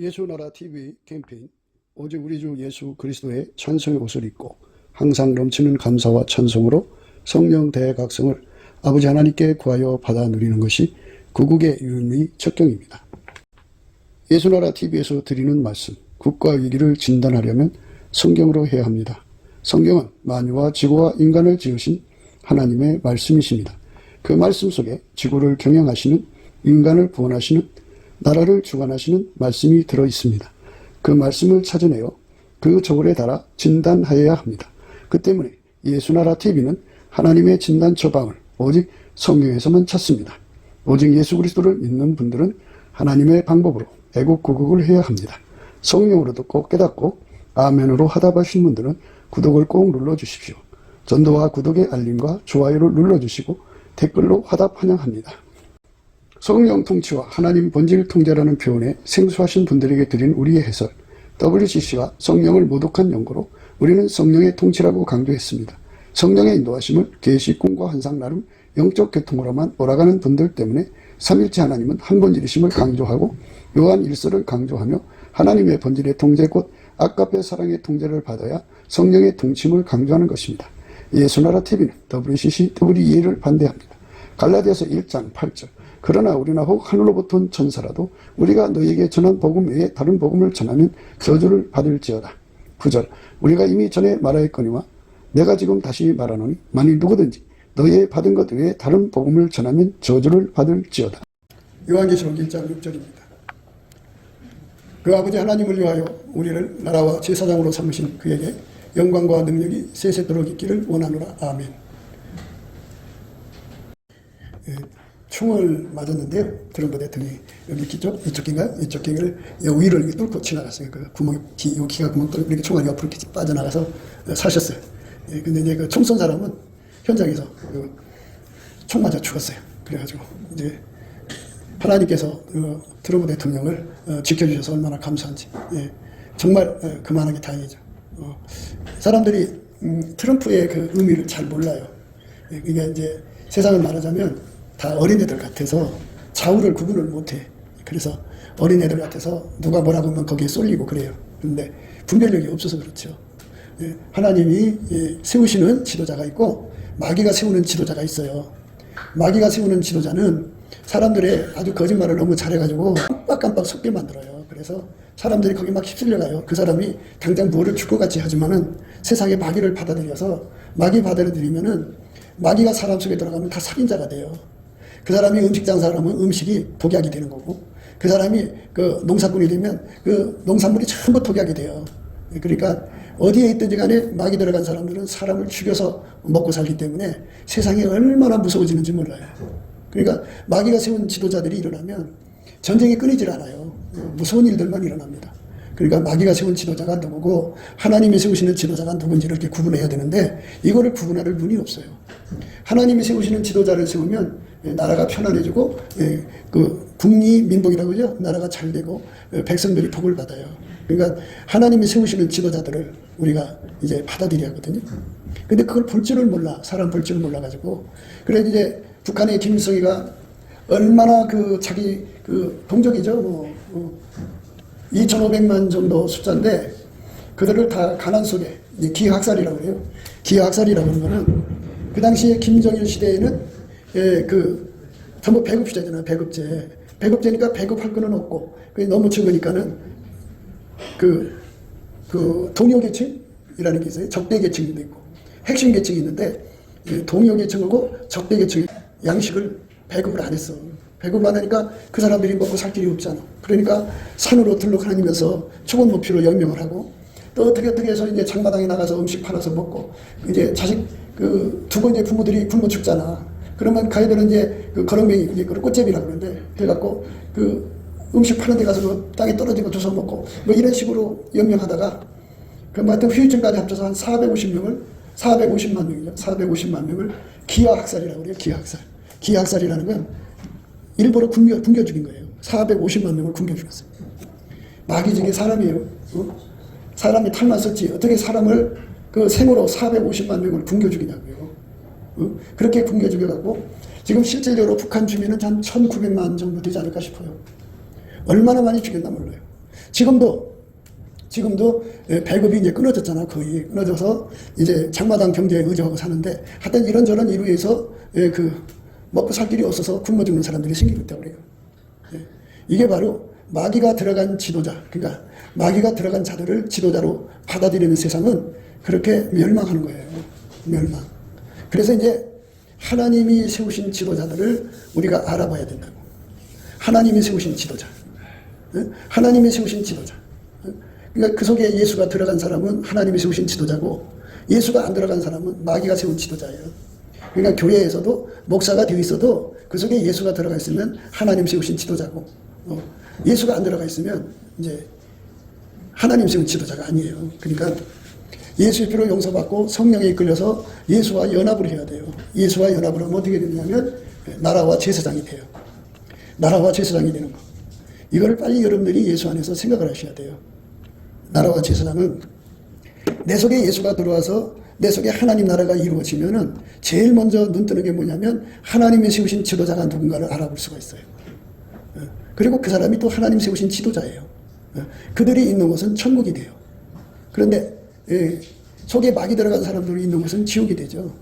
예수나라 TV 캠페인 오직 우리 주 예수 그리스도의 찬송의 옷을 입고 항상 넘치는 감사와 찬송으로 성령 대각성을 아버지 하나님께 구하여 받아 누리는 것이 구국의 유일의 척경입니다. 예수나라 TV에서 드리는 말씀, 국가 위기를 진단하려면 성경으로 해야 합니다. 성경은 만유와 지구와 인간을 지으신 하나님의 말씀이십니다. 그 말씀 속에 지구를 경영하시는, 인간을 구원하시는, 나라를 주관하시는 말씀이 들어있습니다. 그 말씀을 찾아내어 그 저울에 달아 진단하여야 합니다. 그 때문에 예수나라 TV는 하나님의 진단 처방을 오직 성경에서만 찾습니다. 오직 예수 그리스도를 믿는 분들은 하나님의 방법으로 애국구국을 해야 합니다. 성령으로 듣고 깨닫고 아멘으로 화답하신 분들은 구독을 꼭 눌러주십시오. 전도와 구독의 알림과 좋아요를 눌러주시고 댓글로 화답 환영합니다. 성령 통치와 하나님 본질 통제라는 표현에 생소하신 분들에게 드린 우리의 해설, WCC가 성령을 모독한 연고로 우리는 성령의 통치라고 강조했습니다. 성령의 인도하심을 계시, 꿈과 환상 나름 영적 계통으로만 몰아가는 분들 때문에 삼일체 하나님은 한 본질이심을 강조하고 요한 1서를 강조하며 하나님의 본질의 통제 곧 아까페 사랑의 통제를 받아야 성령의 통치임을 강조하는 것입니다. 예수나라 TV는 WCC, WEA를 반대합니다. 갈라디아서 1장 8절 그러나 우리나 혹 하늘로부터 온 천사라도 우리가 너희에게 전한 복음 외에 다른 복음을 전하면 저주를 받을지어다. 9절 우리가 이미 전에 말하였거니와 내가 지금 다시 말하노니 만일 누구든지 너희의 받은 것 외에 다른 복음을 전하면 저주를 받을지어다. 요한계시록 1장 6절입니다. 그 아버지 하나님을 위하여 우리를 나라와 제사장으로 삼으신 그에게 영광과 능력이 세세토록 있기를 원하노라. 아멘. 총을 맞았는데요. 트럼프 대통령이 여기 이쪽 귀인가요? 이쪽 귀를 위를 이렇게 뚫고 지나갔어요. 그 구멍, 요 귀가 구멍 뚫고 이렇게 총알이 옆으로 이렇게 빠져나가서 사셨어요. 근데 이제 그 총 쏜 사람은 현장에서 총 맞아 죽었어요. 그래가지고 이제 하나님께서 트럼프 대통령을 지켜주셔서 얼마나 감사한지. 정말 그만하게 다행이죠. 사람들이 트럼프의 그 의미를 잘 몰라요. 이게 이제 세상을 말하자면 다 어린애들 같아서 좌우를 구분을 못해. 그래서 어린애들 같아서 누가 뭐라고 하면 거기에 쏠리고 그래요. 그런데 분별력이 없어서 그렇죠. 하나님이 세우시는 지도자가 있고 마귀가 세우는 지도자가 있어요. 마귀가 세우는 지도자는 사람들의 아주 거짓말을 너무 잘해가지고 깜빡깜빡 속게 만들어요. 그래서 사람들이 거기 막 휩쓸려가요. 그 사람이 당장 뭐를 줄 것 같이 하지만은 세상에 마귀를 받아들여서 마귀 받아들이면은 마귀가 사람 속에 들어가면 다 살인자가 돼요. 그 사람이 음식 장사하면 음식이 독약이 되는 거고 그 사람이 그 농사꾼이 되면 그 농산물이 전부 독약이 돼요. 그러니까 어디에 있든지 간에 마귀 들어간 사람들은 사람을 죽여서 먹고 살기 때문에 세상이 얼마나 무서워지는지 몰라요. 그러니까 마귀가 세운 지도자들이 일어나면 전쟁이 끊이질 않아요. 무서운 일들만 일어납니다. 그러니까 마귀가 세운 지도자가 누구고 하나님이 세우시는 지도자가 누군지를 이렇게 구분해야 되는데 이거를 구분할 분이 없어요. 하나님이 세우시는 지도자를 세우면 나라가 편안해지고 그 국리 민복이라고 하죠. 나라가 잘 되고 백성들이 복을 받아요. 그러니까 하나님이 세우시는 지도자들을 우리가 이제 받아들여야 하거든요. 근데 그걸 볼 줄을 몰라. 사람 볼 줄을 몰라가지고. 그래서 이제 북한의 김일성이가 얼마나 그 자기 그 동족이죠. 2,500만 정도 숫자인데 그들을 다 가난 속에 기하학살이라고 해요. 기하학살이라고 하는 거는 그 당시에 김정일 시대에는 그 전부 배급제잖아요. 배급제. 배급제니까 배급할 거는 없고 너무 적으니까는 그 동요계층이라는 게 있어요. 적대계층도 있고 핵심 계층이 있는데 동요계층하고 적대계층이 양식을 배급을 안 했어. 배급을 안 하니까 그 사람들이 먹고 살 길이 없잖아. 그러니까 산으로 들러다니면서 초원 목표로 영명을 하고 또 어떻게 해서 이제 장마당에 나가서 음식 팔아서 먹고 이제 자식 두고 이제 부모들이 굶어 죽잖아. 그러면 가이들은 이제 그 거렁뱅이 이제 꽃제비라고 그러는데 해갖고 그 음식 파는 데 가서 그 땅에 떨어진 거 주워 먹고 뭐 이런 식으로 영명하다가 그 하여튼 후유증까지 합쳐서 한 450만 명이죠. 450만 명을 기하학살이라고 그래요. 기하학살. 기하학살이라는 건 일부러 굶겨 죽인 거예요. 450만 명을 굶겨 죽였어요. 마귀 중에 사람이에요. 사람이 탈났었지 어떻게 사람을 그 생으로 450만 명을 굶겨 죽이냐고요. 그렇게 굶겨 죽여갖고 지금 실질적으로 북한 주민은 한 1,900만 정도 되지 않을까 싶어요. 얼마나 많이 죽였나 몰라요. 지금도 배급이 이제 끊어졌잖아. 거의 끊어져서 이제 장마당 경제에 의존하고 사는데 하여튼 이런저런 이유로 해서 그 먹고 살 길이 없어서 굶어 죽는 사람들이 생기고 있다고 그래요. 이게 바로 마귀가 들어간 지도자, 그러니까 마귀가 들어간 자들을 지도자로 받아들이는 세상은 그렇게 멸망하는 거예요. 멸망. 그래서 이제 하나님이 세우신 지도자들을 우리가 알아봐야 된다고. 하나님이 세우신 지도자. 하나님이 세우신 지도자. 그러니까 그 속에 예수가 들어간 사람은 하나님이 세우신 지도자고, 예수가 안 들어간 사람은 마귀가 세운 지도자예요. 그러니까 교회에서도 목사가 되어 있어도 그 속에 예수가 들어가 있으면 하나님 세우신 지도자고, 예수가 안 들어가 있으면 이제 하나님 세운 지도자가 아니에요. 그러니까 예수의 피로 용서받고 성령에 이끌려서 예수와 연합을 해야 돼요. 예수와 연합을 하면 어떻게 되냐면 나라와 제사장이 돼요. 나라와 제사장이 되는 거. 이거를 빨리 여러분들이 예수 안에서 생각을 하셔야 돼요. 나라와 제사장은 내 속에 예수가 들어와서 내 속에 하나님 나라가 이루어지면은 제일 먼저 눈 뜨는 게 뭐냐면 하나님이 세우신 지도자가 누군가를 알아볼 수가 있어요. 그리고 그 사람이 또 하나님 세우신 지도자예요. 그들이 있는 곳은 천국이 돼요. 그런데 속에 마귀 들어간 사람들이 있는 곳은 지옥이 되죠.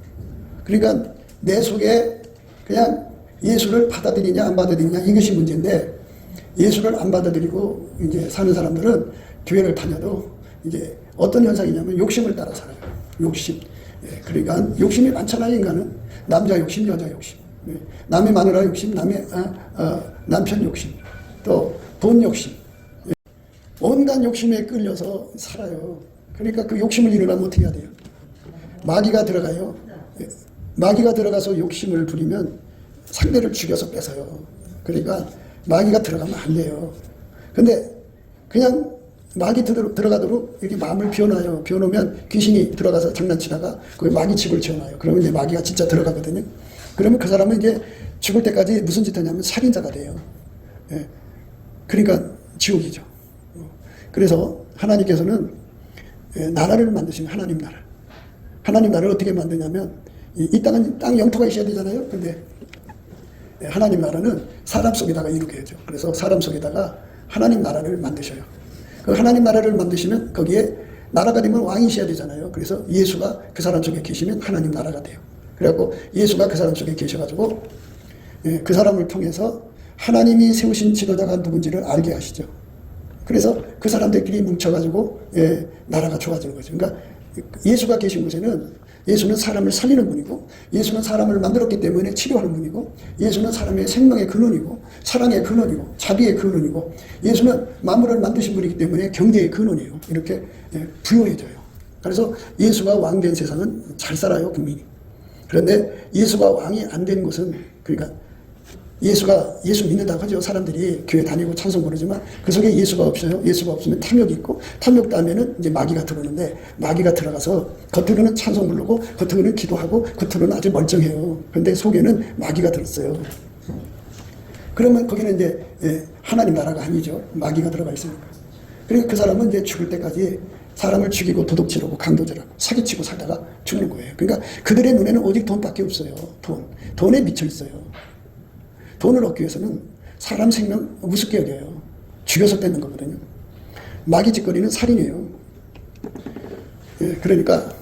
그러니까 내 속에 그냥 예수를 받아들이냐 안 받아들이냐 이것이 문제인데, 예수를 안 받아들이고 이제 사는 사람들은 교회를 다녀도 이제 어떤 현상이냐면 욕심을 따라 살아요. 욕심. 그러니까 욕심이 많잖아요. 인간은 남자 욕심, 여자 욕심, 남의 마누라 욕심, 남의 남편 욕심, 또 돈 욕심, 온갖 욕심에 끌려서 살아요. 그러니까 그 욕심을 이루려면 어떻게 해야 돼요? 마귀가 들어가요. 마귀가 들어가서 욕심을 부리면 상대를 죽여서 뺏어요. 그러니까 마귀가 들어가면 안 돼요. 근데 그냥 마귀 들어가도록 이렇게 마음을 비워놔요. 비워놓으면 귀신이 들어가서 장난치다가 거기 마귀 집을 지어놔요. 그러면 이제 마귀가 진짜 들어가거든요. 그러면 그 사람은 이제 죽을 때까지 무슨 짓 하냐면 살인자가 돼요. 그러니까 지옥이죠. 그래서 하나님께서는 나라를 만드시는 하나님 나라. 하나님 나라를 어떻게 만드냐면 이 땅은 땅 영토가 있어야 되잖아요. 근데 하나님 나라는 사람 속에다가 이루게 하죠. 그래서 사람 속에다가 하나님 나라를 만드셔요. 그 하나님 나라를 만드시면 거기에 나라가 되면 왕이 있어야 되잖아요. 그래서 예수가 그 사람 속에 계시면 하나님 나라가 돼요. 그래갖고 예수가 그 사람 속에 계셔가지고 그 사람을 통해서 하나님이 세우신 지도자가 누군지를 알게 하시죠. 그래서 그 사람들끼리 뭉쳐가지고 나라가 좋아지는 거죠. 그러니까 예수가 계신 곳에는 예수는 사람을 살리는 분이고, 예수는 사람을 만들었기 때문에 치료하는 분이고, 예수는 사람의 생명의 근원이고, 사랑의 근원이고, 자비의 근원이고, 예수는 만물을 만드신 분이기 때문에 경제의 근원이에요. 이렇게 부여해져요. 그래서 예수가 왕된 세상은 잘 살아요, 국민이. 그런데 예수가 왕이 안 된 곳은, 그러니까 예수 믿는다고 하죠. 사람들이 교회 다니고 찬송 부르지만 그 속에 예수가 없어요. 예수가 없으면 탐욕이 있고, 탐욕 다음에는 이제 마귀가 들어오는데, 마귀가 들어가서 겉으로는 찬송 부르고 겉으로는 기도하고 겉으로는 아주 멀쩡해요. 그런데 속에는 마귀가 들었어요. 그러면 거기는 이제 하나님 나라가 아니죠. 마귀가 들어가 있으니까. 그리고 그 사람은 이제 죽을 때까지 사람을 죽이고 도둑질하고 강도질하고 사기치고 살다가 죽는 거예요. 그러니까 그들의 눈에는 오직 돈밖에 없어요. 돈에 미쳐 있어요. 돈을 얻기 위해서는 사람 생명 우습게 여겨요. 죽여서 뺏는 거거든요. 마귀 짓거리는 살인이에요. 그러니까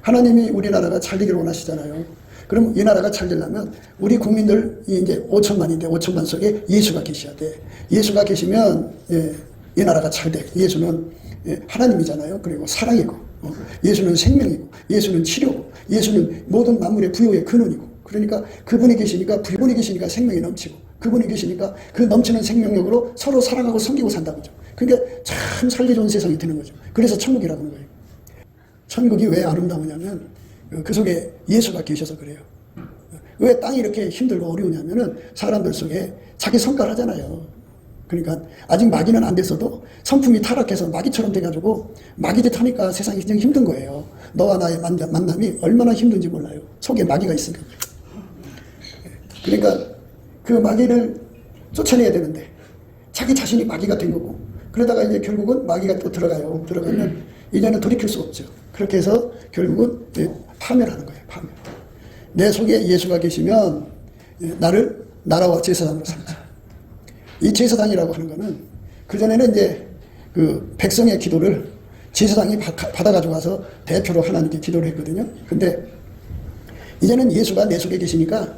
하나님이 우리나라가 잘 되기를 원하시잖아요. 그럼 이 나라가 잘 되려면 우리 국민들이 이제 5천만인데 5천만 속에 예수가 계셔야 돼. 예수가 계시면 이 나라가 잘 돼. 예수는 하나님이잖아요. 그리고 사랑이고, 예수는 생명이고, 예수는 치료고, 예수는 모든 만물의 부여의 근원이고. 그러니까 그분이 계시니까, 그분이 계시니까 생명이 넘치고, 그분이 계시니까 그 넘치는 생명력으로 서로 사랑하고 섬기고 산다는 거죠. 그러니까 참 살기 좋은 세상이 되는 거죠. 그래서 천국이라고 하는 거예요. 천국이 왜 아름다우냐면 그 속에 예수가 계셔서 그래요. 왜 땅이 이렇게 힘들고 어려우냐면은 사람들 속에 자기 성깔 하잖아요. 그러니까 아직 마귀는 안 됐어도 성품이 타락해서 마귀처럼 돼가지고 마귀 짓 하니까 세상이 굉장히 힘든 거예요. 너와 나의 만남이 얼마나 힘든지 몰라요. 속에 마귀가 있으니까. 그러니까 그 마귀를 쫓아내야 되는데 자기 자신이 마귀가 된 거고, 그러다가 이제 결국은 마귀가 또 들어가요. 들어가면 이제는 돌이킬 수 없죠. 그렇게 해서 결국은 파멸하는 거예요. 파멸. 내 속에 예수가 계시면 나라와 제사장으로 삼죠. 이 제사장이라고 하는 거는 그전에는 이제 그 백성의 기도를 제사장이 받아가지고 와서 대표로 하나님께 기도를 했거든요. 근데 이제는 예수가 내 속에 계시니까,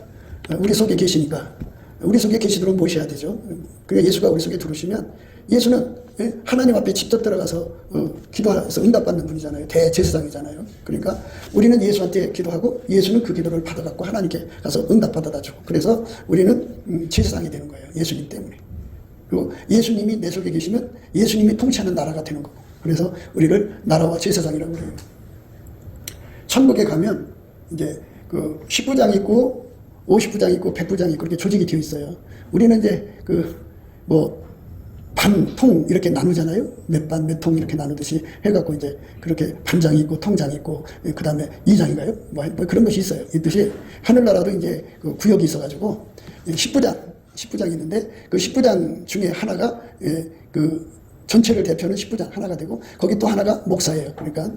우리 속에 계시니까 우리 속에 계시도록 모셔야 되죠. 그러니까 예수가 우리 속에 들어오시면, 예수는 하나님 앞에 직접 들어가서 기도해서 응답받는 분이잖아요. 대제사장이잖아요. 그러니까 우리는 예수한테 기도하고 예수는 그 기도를 받아갖고 하나님께 가서 응답받아다 주고, 그래서 우리는 제사장이 되는 거예요. 예수님 때문에. 그리고 예수님이 내 속에 계시면 예수님이 통치하는 나라가 되는 거고, 그래서 우리를 나라와 제사장이라고 해요. 천국에 가면 이제 그 10부장이 있고 50부장이 있고 100부장이 있고 이렇게 조직이 되어 있어요. 우리는 이제 반, 통 이렇게 나누잖아요. 몇 반, 몇 통 이렇게 나누듯이 해갖고 이제 그렇게 반장이 있고 통장이 있고 그 다음에 이장인가요? 뭐 그런 것이 있어요. 있듯이 하늘나라도 이제 그 구역이 있어가지고 10부장이 있는데 그 10부장 중에 하나가 그 전체를 대표하는 10부장 하나가 되고, 거기 또 하나가 목사예요. 그러니까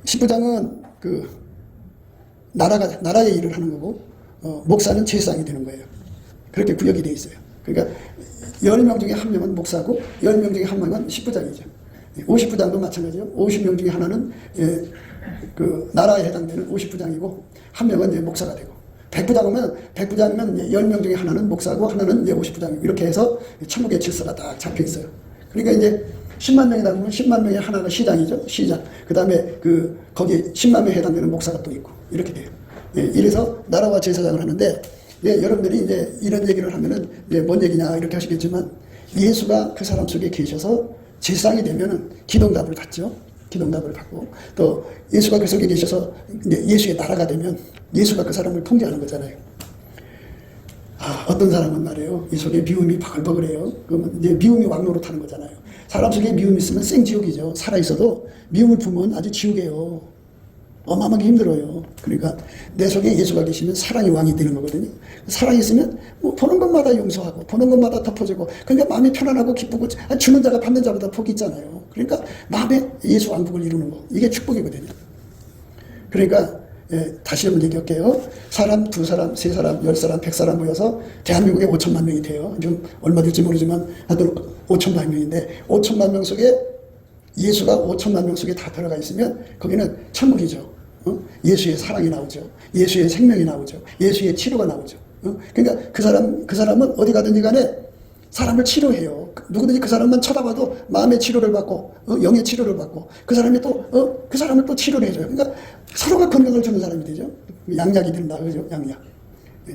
10부장은 그 나라의 일을 하는 거고, 목사는 제사장이 되는 거예요. 그렇게 구역이 되어 있어요. 그러니까 10명 중에 한 명은 목사고 10명 중에 한 명은 10부장이죠. 50부장도 마찬가지예요. 50명 중에 하나는 그 나라에 해당되는 50부장이고 한 명은 이제 목사가 되고, 100부장이면 10명 중에 하나는 목사고 하나는 이제 50부장이고, 이렇게 해서 천국의 질서가 딱 잡혀 있어요. 그러니까 이제 10만 명이다 보면 10만 명에 하나가 시장이죠. 시장. 그 다음에 거기 10만 명에 해당되는 목사가 또 있고, 이렇게 돼요. 이래서 나라와 제사장을 하는데, 여러분들이 이제 이런 얘기를 하면은 뭔 얘기냐 이렇게 하시겠지만, 예수가 그 사람 속에 계셔서 제사장이 되면은 기도응답을 받죠. 기도응답을 받고, 또 예수가 그 속에 계셔서 이제 예수의 나라가 되면 예수가 그 사람을 통제하는 거잖아요. 어떤 사람은 말이에요, 이 속에 미움이 바글바글해요. 그러면 이제 미움이 왕노로 타는 거잖아요. 사람 속에 미움이 있으면 생지옥이죠. 살아있어도 미움을 품으면 아주 지옥이에요. 어마어마하게 힘들어요. 그러니까 내 속에 예수가 계시면 사랑이 왕이 되는 거거든요. 사랑이 있으면 뭐 보는 것마다 용서하고 보는 것마다 덮어주고, 그러니까 마음이 편안하고 기쁘고, 주는 자가 받는 자보다 복이 있잖아요. 그러니까 마음에 예수 왕국을 이루는 거, 이게 축복이거든요. 그러니까 다시 한번 얘기할게요. 사람, 2사람, 3사람, 10사람, 100사람 모여서 대한민국에 5천만 명이 돼요. 좀 얼마 될지 모르지만 하여튼 5천만 명인데, 5천만 명 속에 예수가 5천만 명 속에 다 들어가 있으면 거기는 천국이죠. 예수의 사랑이 나오죠. 예수의 생명이 나오죠. 예수의 치료가 나오죠. 그러니까 그 사람은 어디 가든지 간에 사람을 치료해요. 누구든지 그 사람만 쳐다봐도 마음의 치료를 받고, 영의 치료를 받고, 그 사람이 또, 그 사람을 또 치료를 해줘요. 그러니까 서로가 건강을 주는 사람이 되죠. 양약이 된다, 그죠? 양약.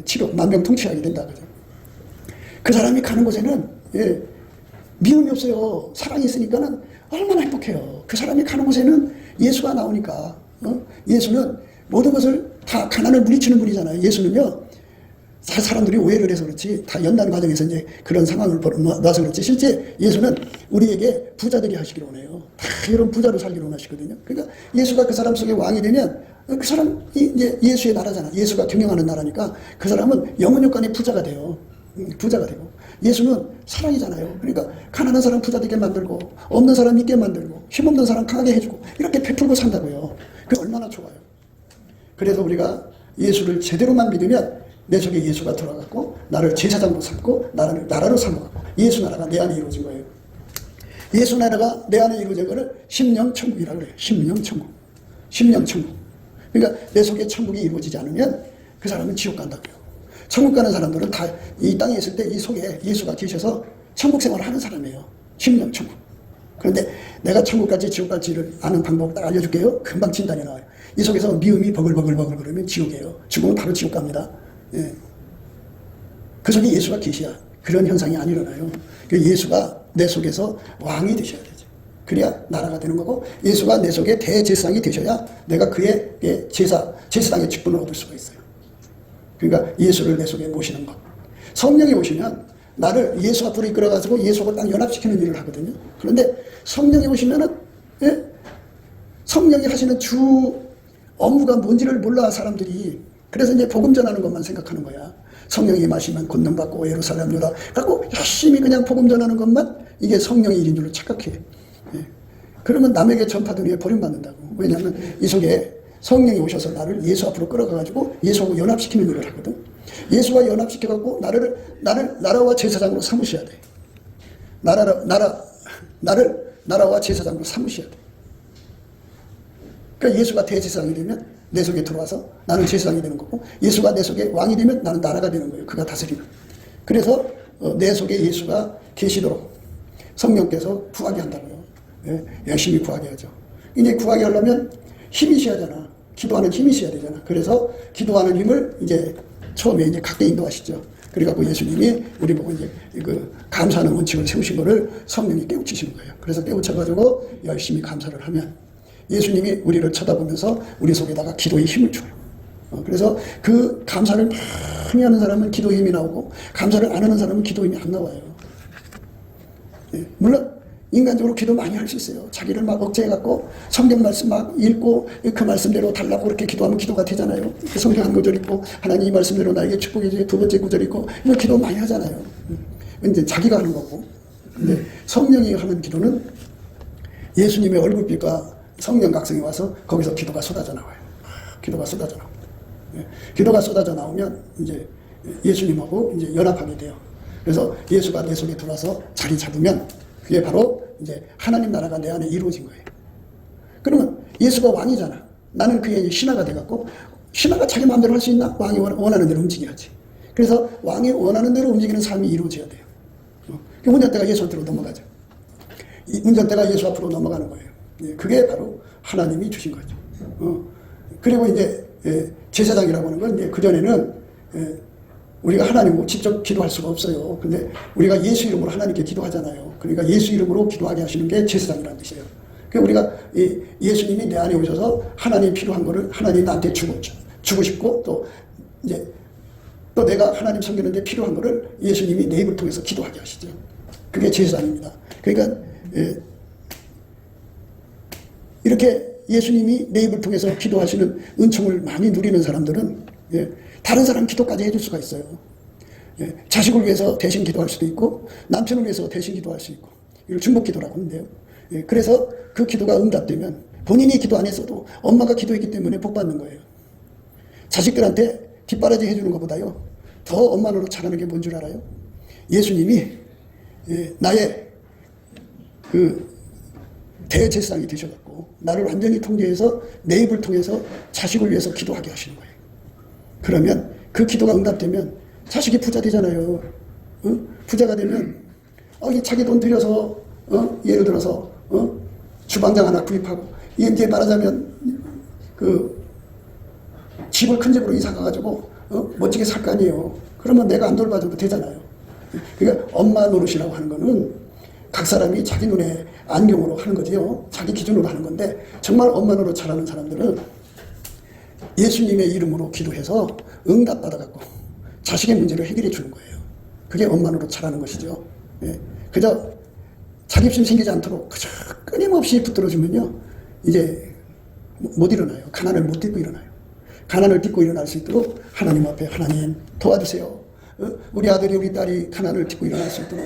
치료, 만병통치약이 된다, 그죠? 그 사람이 가는 곳에는, 미움이 없어요. 사랑이 있으니까는 얼마나 행복해요. 그 사람이 가는 곳에는 예수가 나오니까, 예수는 모든 것을 다 가난을 물리치는 분이잖아요. 예수는요, 사람들이 오해를 해서 그렇지, 다 연단 과정에서 이제 그런 상황을 놔서 그렇지, 실제 예수는 우리에게 부자들이 하시기를 원해요. 다 이런 부자로 살기를 원하시거든요. 그러니까 예수가 그 사람 속에 왕이 되면 그 사람이 이제 예수의 나라잖아. 예수가 경영하는 나라니까 그 사람은 영원효과의 부자가 돼요. 부자가 되고. 예수는 사랑이잖아요. 그러니까 가난한 사람 부자 되게 만들고, 없는 사람 있게 만들고, 힘없는 사람 강하게 해주고, 이렇게 베풀고 산다고요. 그게 얼마나 좋아요. 그래서 우리가 예수를 제대로만 믿으면 내 속에 예수가 들어갔고, 나를 제사장으로 삼고, 나라로 삼아갖고, 예수 나라가 내 안에 이루어진 거예요. 예수 나라가 내 안에 이루어진 거를 심령천국이라고 그래요. 심령천국. 심령천국. 그러니까 내 속에 천국이 이루어지지 않으면 그 사람은 지옥 간다고요. 천국 가는 사람들은 다 이 땅에 있을 때 이 속에 예수가 계셔서 천국 생활을 하는 사람이에요. 심령천국. 그런데 내가 천국 갈지 지옥 갈지를 아는 방법 딱 알려줄게요. 금방 진단이 나와요. 이 속에서 미움이 버글버글버글 그러면 지옥이에요. 죽으면 바로 지옥 갑니다. 그 속에 예수가 계셔야 그런 현상이 안 일어나요. 예수가 내 속에서 왕이 되셔야 되죠. 그래야 나라가 되는 거고, 예수가 내 속에 대제사장이 되셔야 내가 그의 제사장의 직분을 얻을 수가 있어요. 그러니까 예수를 내 속에 모시는 것. 성령이 오시면 나를 예수 앞으로 이끌어가지고 예수하고 딱 연합시키는 일을 하거든요. 그런데 성령이 오시면은, 성령이 하시는 주 업무가 뭔지를 몰라, 사람들이. 그래서 이제 복음 전하는 것만 생각하는 거야. 성령이 마시면 권능받고 예루살렘 유다 갖고 열심히 그냥 복음 전하는 것만 이게 성령의 일인 줄로 착각해. 그러면 남에게 전파된 후에 버림받는다고. 왜냐하면 이 속에 성령이 오셔서 나를 예수 앞으로 끌어가가지고 예수하고 연합시키는 일을 하거든. 예수와 연합시켜갖고 나라와 제사장으로 삼으셔야 돼. 나를 나라와 제사장으로 삼으셔야 돼. 그러니까 예수가 대제사장이 되면 내 속에 들어와서 나는 제사장이 되는 거고, 예수가 내 속에 왕이 되면 나는 나라가 되는 거예요. 그가 다스리는. 그래서 내 속에 예수가 계시도록 성령께서 구하게 한다고요. 예, 열심히 구하게 하죠. 이제 구하게 하려면 힘이 있어야 하잖아. 기도하는 힘이 있어야 되잖아. 그래서 기도하는 힘을 이제 처음에 이제 갖게 인도하시죠. 그래갖고 예수님이 우리 보고 이제 그 감사하는 원칙을 세우신 거를 성령이 깨우치시는 거예요. 그래서 깨우쳐가지고 열심히 감사를 하면 예수님이 우리를 쳐다보면서 우리 속에다가 기도의 힘을 줘요. 그래서 그 감사를 많이 하는 사람은 기도의 힘이 나오고, 감사를 안 하는 사람은 기도의 힘이 안 나와요. 예, 물론 인간적으로 기도 많이 할 수 있어요. 자기를 막 억제해갖고 성경 말씀 막 읽고 그 말씀대로 달라고 그렇게 기도하면 기도가 되잖아요. 성경 한 구절 읽고 하나님 이 말씀대로 나에게 축복해 주세요. 두 번째 구절 읽고 이거 기도 많이 하잖아요. 이제 자기가 하는 거고. 근데 성령이 하는 기도는 예수님의 얼굴빛과 성령 각성이 와서 거기서 기도가 쏟아져 나와요. 기도가 쏟아져 나와요. 예, 기도가 쏟아져 나오면 이제 예수님하고 이제 연합하게 돼요. 그래서 예수가 내 속에 들어와서 자리 잡으면 그게 바로 이제 하나님 나라가 내 안에 이루어진 거예요. 그러면 예수가 왕이잖아. 나는 그의 신하가 돼갖고, 신하가 자기 마음대로 할 수 있나? 왕이 원하는 대로 움직여야지. 그래서 왕이 원하는 대로 움직이는 삶이 이루어져야 돼요. 그 운전대가 예수한테로 넘어가죠. 이 운전대가 예수 앞으로 넘어가는 거예요. 그게 바로 하나님이 주신 거죠. 그리고 이제 제사장이라고 하는 건 이제 그전에는 우리가 하나님으로 직접 기도할 수가 없어요. 근데 우리가 예수 이름으로 하나님께 기도하잖아요. 그러니까 예수 이름으로 기도하게 하시는 게 제사장이라는 뜻이에요. 그러니까 우리가 예수님이 내 안에 오셔서 하나님 필요한 거를 하나님 나한테 주고 싶고, 또 이제 또 내가 하나님 섬기는데 필요한 거를 예수님이 내 입을 통해서 기도하게 하시죠. 그게 제사장입니다. 그러니까 이렇게 예수님이 내 입을 통해서 기도하시는 은총을 많이 누리는 사람들은 다른 사람 기도까지 해줄 수가 있어요. 자식을 위해서 대신 기도할 수도 있고, 남편을 위해서 대신 기도할 수 있고, 이걸 중복 기도라고 하는데요. 그래서 그 기도가 응답되면 본인이 기도 안 했어도 엄마가 기도했기 때문에 복 받는 거예요. 자식들한테 뒷바라지 해주는 것보다요, 더 엄마 노릇 잘하는 게 뭔 줄 알아요? 예수님이 나의 그 대제사장이 되셔갖고 나를 완전히 통제해서 내 입을 통해서 자식을 위해서 기도하게 하시는 거예요. 그러면 그 기도가 응답되면 자식이 부자 되잖아요. 부자가 되면 자기 돈 들여서 예를 들어서 주방장 하나 구입하고, 이제 말하자면 그 집을 큰 집으로 이사 가가지고 멋지게 살 거 아니에요. 그러면 내가 안 돌봐줘도 되잖아요. 그러니까 엄마 노릇이라고 하는 거는 각 사람이 자기 눈에 안경으로 하는 거지요. 자기 기준으로 하는 건데, 정말 엄마 노릇 잘하는 사람들은 예수님의 이름으로 기도해서 응답받아갖고 자식의 문제를 해결해 주는 거예요. 그게 엄마 노릇 잘하는 것이죠. 그저 자립심 생기지 않도록 그저 끊임없이 붙들어주면요, 이제 못 일어나요. 가난을 못 딛고 일어나요. 가난을 딛고 일어날 수 있도록 하나님 앞에, 하나님 도와주세요. 우리 아들이 우리 딸이 가난을 딛고 일어날 수 있도록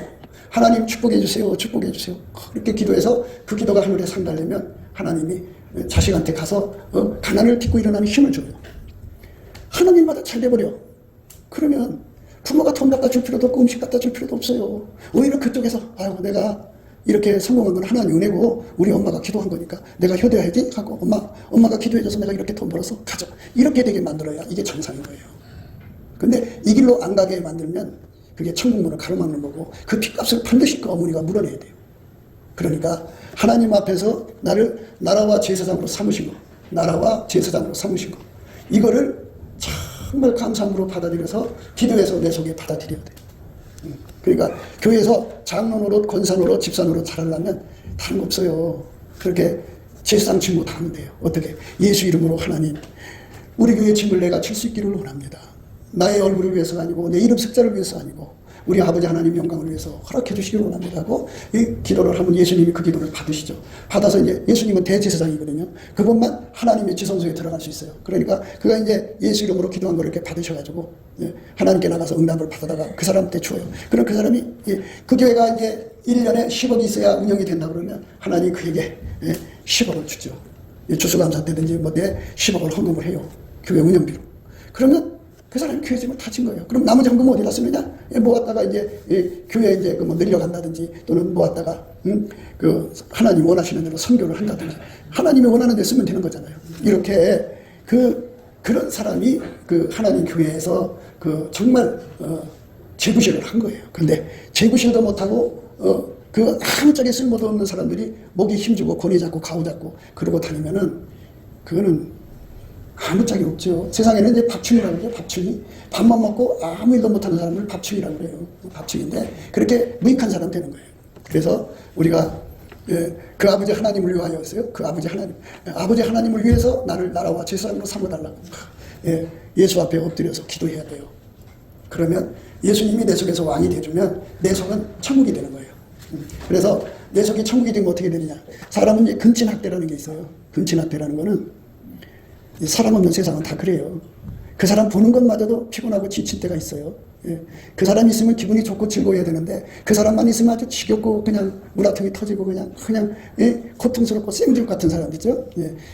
하나님 축복해 주세요. 축복해 주세요. 그렇게 기도해서 그 기도가 하늘에 상달되면 하나님이 자식한테 가서 가난을 딛고 일어나는 힘을 줘요. 하나님마다 잘 돼버려. 그러면 부모가 돈 갖다 줄 필요도 없고 음식 갖다 줄 필요도 없어요. 오히려 그쪽에서 아이고 내가 이렇게 성공한 건 하나님 은혜고 우리 엄마가 기도한 거니까 내가 효도해야지 하고 엄마가 기도해줘서 내가 이렇게 돈 벌어서 가져. 이렇게 되게 만들어야 이게 정상인 거예요. 근데 이 길로 안 가게 만들면 그게 천국문을 가로막는 거고, 그 핏값을 반드시 그 어머니가 물어내야 돼요. 그러니까 하나님 앞에서 나를 나라와 제사장으로 삼으신 거, 나라와 제사장으로 삼으신 거, 이거를 정말 감사함으로 받아들여서 기도해서 내 속에 받아들여야 돼요. 그러니까 교회에서 장로 노릇, 권사 노릇, 집사 노릇 잘하려면 다른 거 없어요. 그렇게 제사장 직무 다 하면 돼요. 어떻게? 예수 이름으로 하나님, 우리 교회 짐을 내가 질 수 있기를 원합니다. 나의 얼굴을 위해서가 아니고 내 이름 습자를 위해서 아니고 우리 아버지 하나님 영광을 위해서 허락해 주시기를 원합니다 하고 이 기도를 하면 예수님이 그 기도를 받으시죠. 받아서 이제 예수님은 대제사장이거든요. 그분만 하나님의 지성소에 들어갈 수 있어요. 그러니까 그가 이제 예수 이름으로 기도한 걸 이렇게 받으셔가지고 하나님께 나가서 응답을 받아다가 그 사람한테 줘요. 그럼 그 사람이 그 교회가 이제 1년에 10억이 있어야 운영이 된다 그러면 하나님이 그에게 10억을 주죠. 추수감사 때든지 뭐 내 10억을 헌금을 해요. 교회 운영비로. 그러면 그 사람이 교회 짐을 다 진 거예요. 그럼 나머지 헌금 어디다 쓰느냐? 모았다가 이제 교회 이제 뭐 늘려간다든지 또는 모았다가 그 하나님 원하시는 대로 선교를 한다든지 하나님이 원하는 데 쓰면 되는 거잖아요. 이렇게 그런 사람이 그 하나님 교회에서 그 정말 재구실을 한 거예요. 그런데 재구실도 못하고 그 아무짝에 쓸모도 없는 사람들이 목에 힘주고 고니 잡고 가오 잡고 그러고 다니면은 그거는 아무 짝이 없죠. 세상에는 이제 밥충이라고 그래요. 밥충이. 밥만 먹고 아무 일도 못하는 사람을 밥충이라고 그래요. 밥충인데 그렇게 무익한 사람 되는 거예요. 그래서 우리가 그 아버지 하나님을 위하여서요. 그 아버지 하나님을 위해서 나를 나라와 제사장으로 삼아달라고 예수 앞에 엎드려서 기도해야 돼요. 그러면 예수님이 내 속에서 왕이 되주면 내 속은 천국이 되는 거예요. 그래서 내 속이 천국이 되면 어떻게 되느냐. 사람은 이제 근친학대라는 게 있어요. 근친학대라는 거는 사람 없는 세상은 다 그래요. 그 사람 보는 것마저도 피곤하고 지칠 때가 있어요. 그 사람이 있으면 기분이 좋고 즐거워야 되는데 그 사람만 있으면 아주 지겹고 그냥 물아통이 터지고 그냥 고통스럽고 생쥐 같은 사람이죠.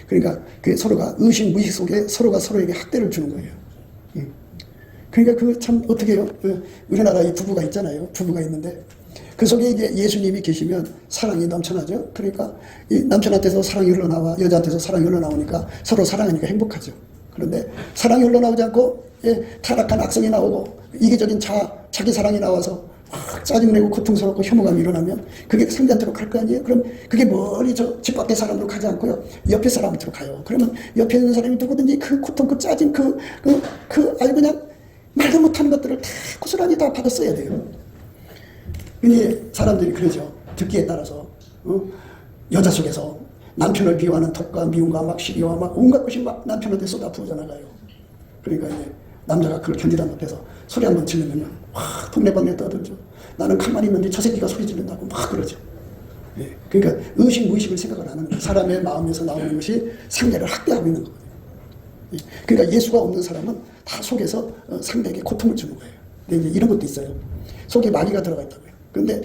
그러니까 그 서로가 의식 무의식 속에 서로가 서로에게 학대를 주는 거예요. 그러니까 그 참 어떻게 해요? 우리나라에 부부가 있잖아요. 부부가 있는데 그 속에 이제 예수님이 계시면 사랑이 넘쳐나죠. 그러니까 이 남편한테서 사랑이 흘러나와 여자한테서 사랑이 흘러나오니까 서로 사랑하니까 행복하죠. 그런데 사랑이 흘러나오지 않고 타락한 악성이 나오고 이기적인 자기 사랑이 나와서 막 짜증내고 고통스럽고 혐오감이 일어나면 그게 상대한테로 갈 거 아니에요? 그럼 그게 멀리 저 집 밖에 사람으로 가지 않고요. 옆에 사람한테로 가요. 그러면 옆에 있는 사람이 누구든지 그 고통, 그 짜증, 아주 그냥 말도 못하는 것들을 다 고스란히 다 받았어야 돼요. 근데 사람들이 그러죠. 듣기에 따라서 여자 속에서 남편을 비호하는 톡과 미움과 막 시기와 막 온갖 것이 막 남편한테 쏟아 부어져 나가요. 그러니까 이제 남자가 그걸 견디다 못해서 소리 한번 지르면 확 동네방네 떠들죠. 나는 가만히 있는데 저 새끼가 소리 지른다고 막 그러죠. 그러니까 의식 무의식을 생각을 안 하는 거예요. 사람의 마음에서 나오는 것이 상대를 학대하고 있는 거거든요. 그러니까 예수가 없는 사람은 다 속에서 상대에게 고통을 주는 거예요. 근데 이제 이런 것도 있어요. 속에 마귀가 들어가 있다고요. 그런데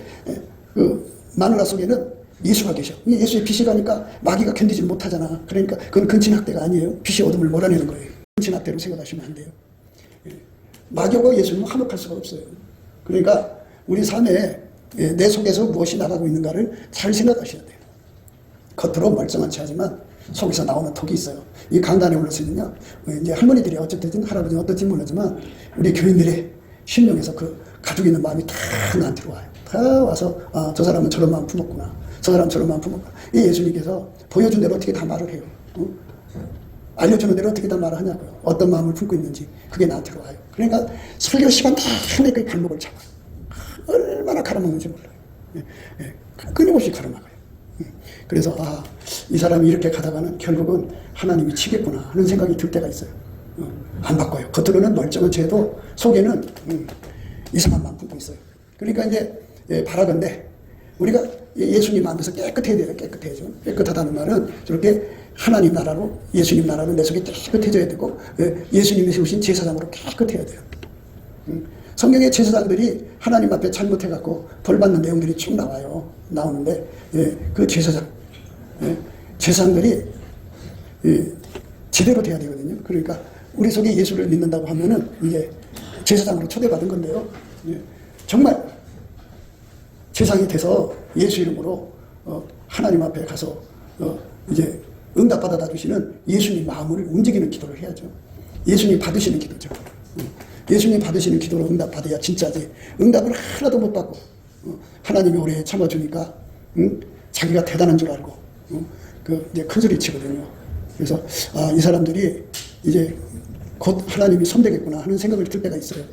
그 마누라 속에는 예수가 계셔. 예수의 빛이 가니까 마귀가 견디지 못하잖아. 그러니까 그건 근친학대가 아니에요. 빛이 어둠을 몰아내는 거예요. 근친학대로 생각하시면 안 돼요. 마귀하고 예수님은 화목할 수가 없어요. 그러니까 우리 삶에 내 속에서 무엇이 나가고 있는가를 잘 생각하셔야 돼요. 겉으로 멀쩡한 체 하지만 속에서 나오는 독이 있어요. 이 강단에 올라서는요, 이제 할머니들이 어쨌든 할아버지는 어떨지 모르지만 우리 교인들의 심령에서 그 가지고 있는 마음이 다 나한테 와요. 다 와서 저 사람은 저런 마음 품었구나. 저 사람은 저런 마음 품었구나. 이 예수님께서 보여준 대로 어떻게 다 말을 해요. 알려주는 대로 어떻게 다 말을 하냐고요. 어떤 마음을 품고 있는지 그게 나한테 와요. 그러니까 설교 시간 다 내 그 발목을 잡아요. 얼마나 가라먹는지 몰라요. 끊임없이 가라먹어요. 그래서 이 사람이 이렇게 가다가는 결국은 하나님이 치겠구나 하는 생각이 들 때가 있어요. 안 바꿔요. 겉으로는 멀쩡한 죄도 속에는 이상한 마음 품고 있어요. 그러니까 이제 바라건대 우리가 예수님 마음에서 깨끗해야 돼요. 깨끗해야죠. 깨끗하다는 말은 저렇게 하나님 나라로 예수님 나라로 내 속에 깨끗해져야 되고 예수님이 세우신 제사장으로 깨끗해야 돼요. 성경의 제사장들이 하나님 앞에 잘못해갖고 벌받는 내용들이 쭉 나오는데 그 제사장들이 제대로 돼야 되거든요. 그러니까 우리 속에 예수를 믿는다고 하면은 이게 제사장으로 초대받은 건데요. 정말 세상이 돼서 예수 이름으로 하나님 앞에 가서 이제 응답받아 주시는 예수님 마음을 움직이는 기도를 해야죠. 예수님 받으시는 기도죠. 예수님 받으시는 기도로 응답받아야 진짜지. 응답을 하나도 못 받고 하나님이 오래 참아주니까 자기가 대단한 줄 알고 이제 큰소리 치거든요. 그래서 이 사람들이 이제 곧 하나님이 손대겠구나 하는 생각을 들 때가 있어요.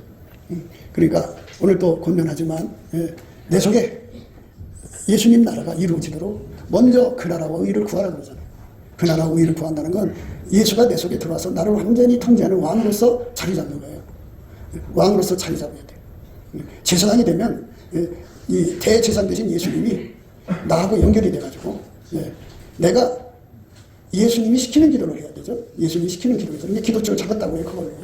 그러니까 오늘 또 권면하지만 내 속에 예수님 나라가 이루어지도록 먼저 그 나라와 의를 구하라 그러잖아요. 그 나라와 의를 구한다는 건 예수가 내 속에 들어와서 나를 완전히 통제하는 왕으로서 자리 잡는 거예요. 왕으로서 자리 잡아야 돼요. 제사장이 되면 이 대제사장 되신 예수님이 나하고 연결이 돼가지고 내가 예수님이 시키는 기도를 해야 되죠. 예수님이 시키는 기도를 해서 기도줄을 잡았다고 해요.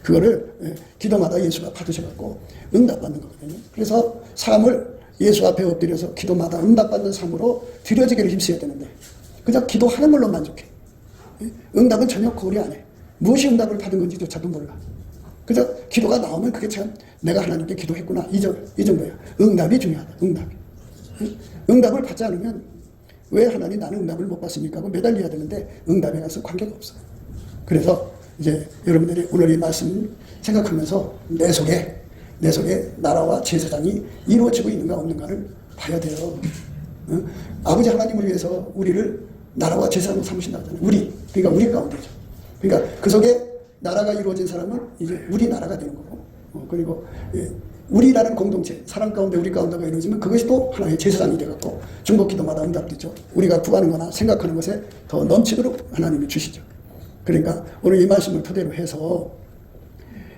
그거를 기도마다 예수가 받으셔갖고 응답받는 거거든요. 그래서 삶을 예수 앞에 엎드려서 기도마다 응답받는 삶으로 드려지기를 힘써야 되는데 그냥 기도하는 걸로 만족해. 응답은 전혀 고려 안 해. 무엇이 응답을 받은 건지조차도 몰라. 그저 기도가 나오면 그게 참 내가 하나님께 기도했구나 이 정도예요. 응답이 중요하다. 응답을 받지 않으면 왜 하나님 나는 응답을 못 받습니까 하고 매달려야 되는데 응답에 가서 관계가 없어요. 그래서 이제 여러분들이 오늘 이 말씀 생각하면서 내 속에 나라와 제사장이 이루어지고 있는가 없는가를 봐야 돼요. 아버지 하나님을 위해서 우리를 나라와 제사장으로 삼으신다고 하잖아요. 그러니까 우리 가운데죠. 그러니까 그 속에 나라가 이루어진 사람은 이제 우리 나라가 되는 거고, 그리고 우리라는 공동체, 사람 가운데 우리 가운데가 이루어지면 그것이 또 하나의 제사장이 되었고, 중보기도마다 응답되죠. 우리가 구하는 거나 생각하는 것에 더 넘치도록 하나님이 주시죠. 그러니까 오늘 이 말씀을 토대로 해서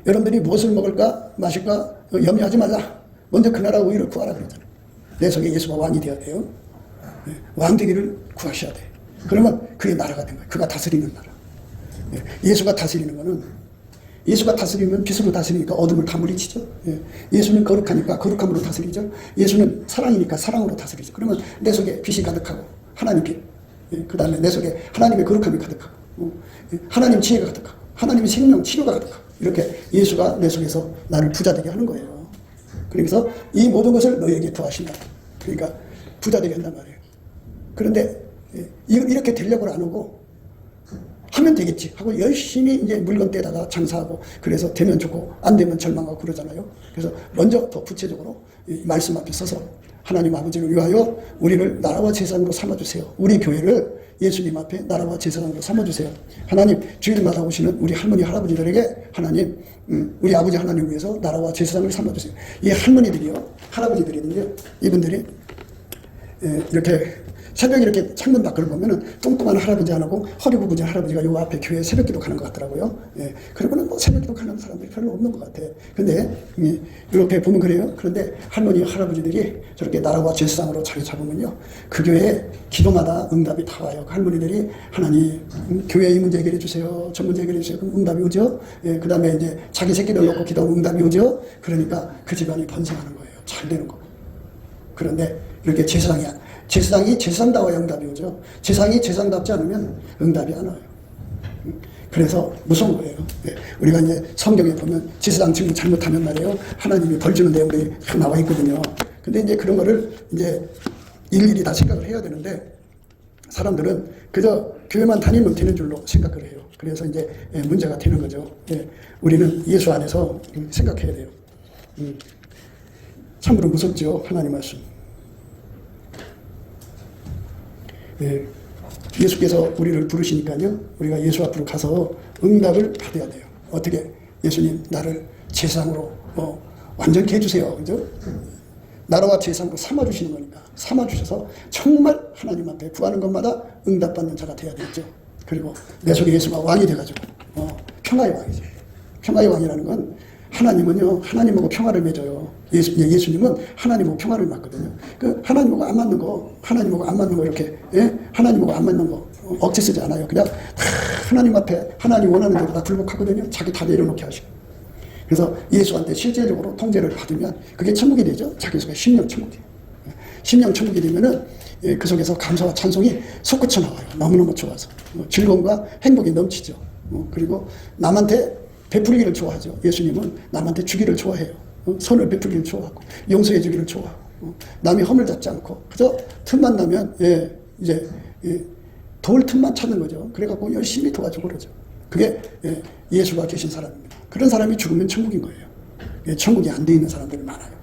여러분들이 무엇을 먹을까 마실까 염려하지 말라. 먼저 그 나라와 의를 구하라 그러잖아요. 내 속에 예수가 왕이 되어야 돼요. 왕 되기를 구하셔야 돼. 그러면 그의 나라가 된 거예요. 그가 다스리는 나라. 예수가 다스리는 거는, 예수가 다스리면 빛으로 다스리니까 어둠을 다 물리치죠. 예수는 거룩하니까 거룩함으로 다스리죠. 예수는 사랑이니까 사랑으로 다스리죠. 그러면 내 속에 빛이 가득하고 하나님 빛, 그 다음에 내 속에 하나님의 거룩함이 가득하고 하나님 지혜가 가득하고 하나님의 생명 치료가 가득하고 이렇게 예수가 내 속에서 나를 부자되게 하는 거예요. 그래서 이 모든 것을 너희에게 더하신다. 그러니까 부자되게 한단 말이에요. 그런데 이렇게 되려고 안 하고 하면 되겠지 하고 열심히 이제 물건 떼다가 장사하고 그래서 되면 좋고 안 되면 절망하고 그러잖아요. 그래서 먼저 더 구체적으로 이 말씀 앞에 서서 하나님 아버지를 위하여 우리를 나라와 제사장으로 삼아주세요. 우리 교회를 예수님 앞에 나라와 제사장으로 삼아주세요. 하나님 주일마다 오시는 우리 할머니 할아버지들에게 하나님 우리 아버지 하나님 위해서 나라와 제사장을 삼아주세요. 이 할머니들이요 할아버지들이요 이분들이 이렇게 새벽에 이렇게 창문 밖을 보면은 뚱뚱한 할아버지 하나고 허리 굽어진 할아버지가 요 앞에 교회 새벽기도 가는 것 같더라고요. 그리고는 뭐 새벽기도 가는 사람들이 별로 없는 것 같아. 근데 이렇게 보면 그래요. 그런데 할머니 할아버지들이 저렇게 나라와 제사장으로 자리 잡으면요, 그 교회 기도마다 응답이 다 와요. 그 할머니들이 하나님 교회 이 문제 해결해 주세요. 저 문제 해결해 주세요. 그럼 응답이 오죠. 그 다음에 이제 자기 새끼들 놓고 기도하면 응답이 오죠. 그러니까 그 집안이 번성하는 거예요. 잘 되는 거고. 그런데 이렇게 제사장이 제사장다워야 응답이 오죠. 제사장이 제사장답지 않으면 응답이 안 와요. 그래서 무서운 거예요. 우리가 이제 성경에 보면 제사장 직무 잘못하면 말이에요, 하나님이 벌 주는 내용들이 나와 있거든요. 근데 이제 그런 거를 이제 일일이 다 생각을 해야 되는데 사람들은 그저 교회만 다니면 되는 줄로 생각을 해요. 그래서 이제 문제가 되는 거죠. 우리는 예수 안에서 생각해야 돼요. 참으로 무섭죠. 하나님 말씀. 예수께서 우리를 부르시니까요, 우리가 예수 앞으로 가서 응답을 받아야 돼요. 어떻게? 예수님 나를 제사장으로 완전히 해주세요. 그죠? 나라와 제사장으로 삼아주시는 거니까 삼아주셔서 정말 하나님 앞에 구하는 것마다 응답받는 자가 돼야 되겠죠. 그리고 내 속에 예수가 왕이 돼가지고 평화의 왕이지. 평화의 왕이라는 건 하나님은요, 하나님하고 평화를 맺어요. 예수님은 하나님하고 평화를 맺거든요. 그 하나님하고 안 맞는 거 이렇게, 하나님하고 안 맞는 거 억지 쓰지 않아요. 그냥 다 하나님 앞에 하나님 원하는 대로 다 굴복하거든요. 자기 다 내려놓게 하시고. 그래서 예수한테 실제적으로 통제를 받으면 그게 천국이 되죠. 자기 속에 심령 천국이. 심령 천국이 되면은 그 속에서 감사와 찬송이 솟구쳐 나와요. 너무너무 좋아서. 즐거움과 행복이 넘치죠. 그리고 남한테 베풀기를 좋아하죠. 예수님은 남한테 주기를 좋아해요. 선을 베풀기를 좋아하고 용서해 주기를 좋아하고 남의 허물 잡지 않고 그저 틈만 나면 이제 도울 틈만 찾는 거죠. 그래갖고 열심히 도와주고 그러죠. 그게 예수가 계신 사람입니다. 그런 사람이 죽으면 천국인 거예요. 천국이 안 돼 있는 사람들이 많아요.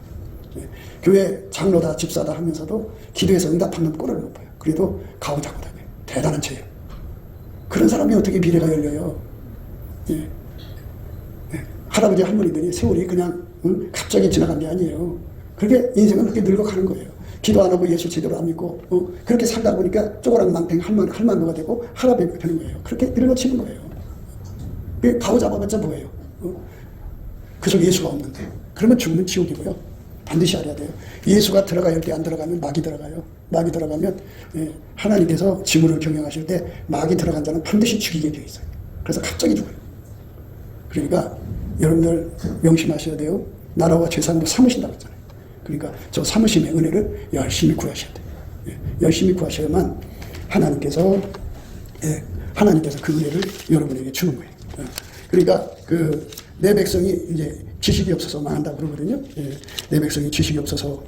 교회 장로다 집사다 하면서도 기도해서 응답하는 꼴을 못 봐요. 그래도 가오자고다. 대단한 죄예요. 그런 사람이 어떻게 미래가 열려요. 할아버지 할머니들이 세월이 그냥 갑자기 지나간 게 아니에요. 그렇게 인생은 그렇게 늙어가는 거예요. 기도 안 하고 예수 제대로 안 믿고 그렇게 살다 보니까 쪼그랑망탱 할만도가 되고 할아버지가 되는 거예요. 그렇게 늙어치는 거예요. 가오잡아봤자 뭐예요. 그 속에 예수가 없는데. 그러면 죽으면 지옥이고요. 반드시 알아야 돼요. 예수가 들어가야 할 때 안 들어가면 마귀 들어가요. 마귀 들어가면 하나님께서 지구를 경영하실 때 마귀 들어간 자는 반드시 죽이게 되어 있어요. 그래서 갑자기 죽어요. 그러니까 여러분들 명심하셔야 돼요. 나라와 제사장으로 삼으신다고 했잖아요. 그러니까 저 삼으심의 은혜를 열심히 구하셔야 돼요. 열심히 구하셔야만 하나님께서 그 은혜를 여러분에게 주는 거예요. 그러니까 내 백성이 이제 지식이 없어서 망한다 그러거든요. 예, 내 백성이 지식이 없어서